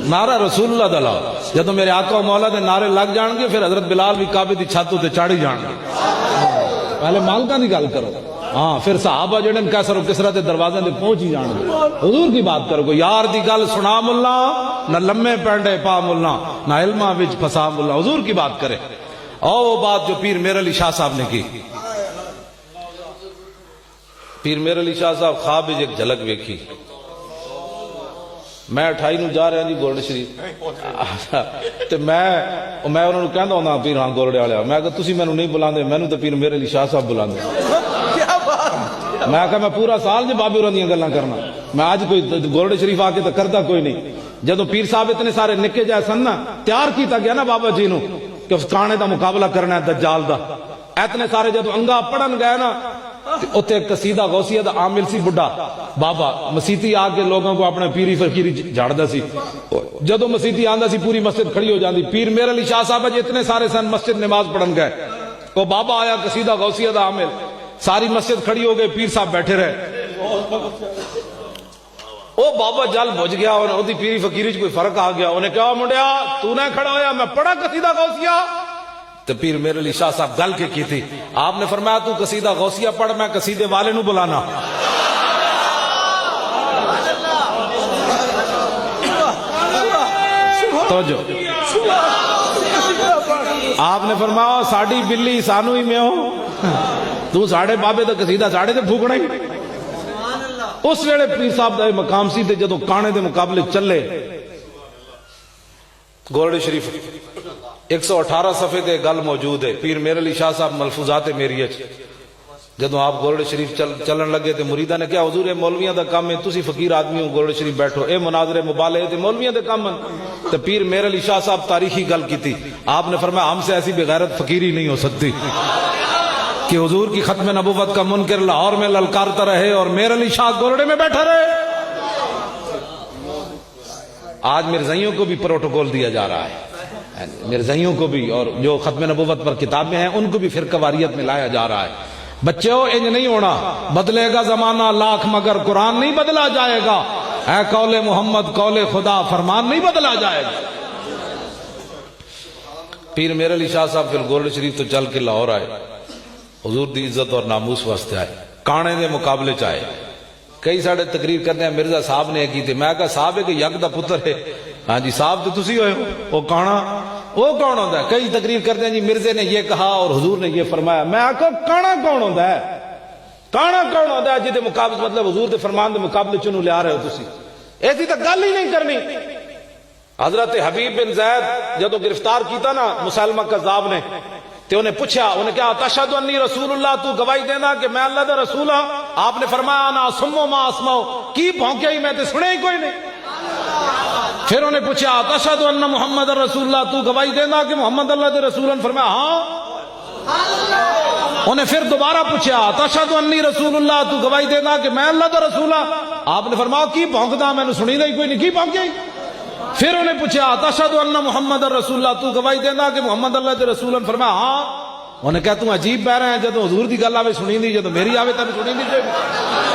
نعرہ رسول اللہ دا لاؤ. جدو میرے آقا و مولا دے نعرے لگ جان گے پھر حضرت بلال بھی کعبے دی چھت تے چاڑی جان گے. پہلے مالکاں دی گل کرو. ہاں پھر صحابہ جڑے کیسر و کسرا دے دروازے تے پہنچ ہی جان گے. حضور کی بات کرو. یار دی گل سنا ملا نہ لمے پینڈے پا ملا نہ علماں وچ پھسا ملا. حضور کی بات کرے. اور وہ بات جو پیر میر علی شاہ صاحب نے کی. پیر میر علی شاہ صاحب خواب وچ ایک جھلک ویکھی. میں 28 نو جا رہا جی گولڈ شریف تے میں انہوں نے کہندا ہوندا پیر ہاں گولڈے والے میں کہ تسی مینوں نہیں بلاندے مینوں تے پیر میر علی شاہ صاحب بلاندے. میں کہا میں پورا سال جی بابے ہوراں دیاں گلاں کرنا میں اج کوئی گولڈ شریف آ کے تے کردا کوئی نہیں. جدوں پیر صاحب اتنے سارے نکے جائے سن نا تیار کیتا گیا نا بابا جی نو کہ اس کانے دا مقابلہ کرنا ہے دجال دا. اتنے سارے جدوں انگا پڑھن گئے نا اتنے قصیدہ غوثیہ دا عامل سی بڈھا بابا مسیتی آ کے لوگوں کو اپنے پیری فقیری جھاڑدا سی. جدوں مسیتی آندا سی پوری مسجد کھڑی ہو جاندی. پیر میر علی شاہ صاحب جی اتنے سارے سن مسجد نماز پڑھن گئے. وہ بابا آیا قصیدہ غوثیہ دا عامل ساری مسجد کھڑی ہو گئے. پیر صاحب بیٹھے رہے. او بابا جل بج گیا. اودی پیری فقیری چ کوئی فرق آ گیا. انہیں کہا منڈیا تو نہ کھڑا ہویا میں پڑھا قصیدہ غوثیہ. تو پیر میر علی شاہ صاحب گل کے کی تھی. آپ نے فرمایا تو قصیدہ غوثیہ پڑھ میں قصیدے والے نو بلانا. توجہ. آپ نے فرمایا ساڑی بلی سانو ہی میں ہو تو ساڑے بابے دا قصیدہ ساڑے تے پھوکنا ہی. اس ویلے پیر صاحب دا مقام سی تے جدو کانے دے مقابلے چلے گولڈ شریف 118 صفحے تے گل موجود ہے. پیر میر علی شاہ صاحب ملفوظات میریہ جدو آپ گولڈ شریف چلن لگے تے مریدہ نے کیا حضور اے مولویاں دا کام ہے تسی فقیر آدمی ہو گولڈ شریف بیٹھو اے مناظرے مبالغے تے مولویاں دے کام ہیں. تے پیر میر علی شاہ صاحب تاریخی گل کی تھی. آپ نے فرمایا ہم سے ایسی بغیرت فقیری نہیں ہو سکتی کہ حضور کی ختم نبوت کا منکر لاہور میں للکارتا رہے اور میر علی شاہ گولڈے میں بیٹھا رہے. آج مرزائیوں کو بھی پروٹوکول دیا جا رہا ہے. مرزائیوں کو بھی اور جو ختم نبوت پر کتابیں ہیں ان کو بھی فرقہ واریت میں لایا جا رہا ہے. بچوں انج نہیں ہونا. بدلے گا زمانہ لاکھ مگر قرآن نہیں بدلا جائے گا. اے قول محمد قول خدا فرمان نہیں بدلا جائے گا. پیر میر علی شاہ صاحب پھر گولڈ شریف تو چل کے لاہور آئے. حضور دی عزت اور ناموس واسطے آئے. کانے دے مقابلے چاہے کئی ساڑھے تقریر کرتے ہیں مرزا صاحب نے کی تھی. میں کہا صاحب ہے کہ یک دا پتر ہے. ہاں جی صاحب تو تسی ہوئے ہو. وہ کانا وہ کون ہوتا ہے. کئی تقریر کرتے ہیں جی مرزے نے یہ کہا اور حضور نے یہ فرمایا. میں آکھا کانا کون ہوتا ہے. کانا کون ہوتا ہے جدے مقابلے مطلب حضور دے فرمان دے مقابلے چنو لے آ رہے ہو تسی. ایسی تو گل ہی نہیں کرنی. حضرت حبیب بن زید جدو گرفتار کیتا نا مسلمہ کذاب نے تے انہیں پوچھا انہیں کہا تشہد انی رسول اللہ تو گواہی دینا کہ میں اللہ دا رسول ہوں. آپ نے فرمایا نا سمو ما اسماؤ کی بھونکے ہی میں تے سنے ہی کوئی نہیں. پھر انہیں پوچھا تشہد ان محمد رسول اللہ تو گواہی دینا کہ محمد اللہ دے رسول ہیں. فرمایا ہاں. انہیں پھر دوبارہ پوچھا تشہد انی رسول اللہ تو گواہی دینا کہ میں اللہ دا رسول ہوں. آپ نے فرمایا کی بھونکدا میں نے سنی نہیں کوئی نہیں کی بھونکے. پھر انہیں پوچھا تشہد ان محمد رسول اللہ تو گواہی دینا کہ محمد اللہ دے رسول ہیں. فرمایا ہاں. انہیں کہا تم عجیب بہ رہے ہیں جدو حضور دی گل آوے سنی نہیں جدو میری آوے تب سنی نہیں.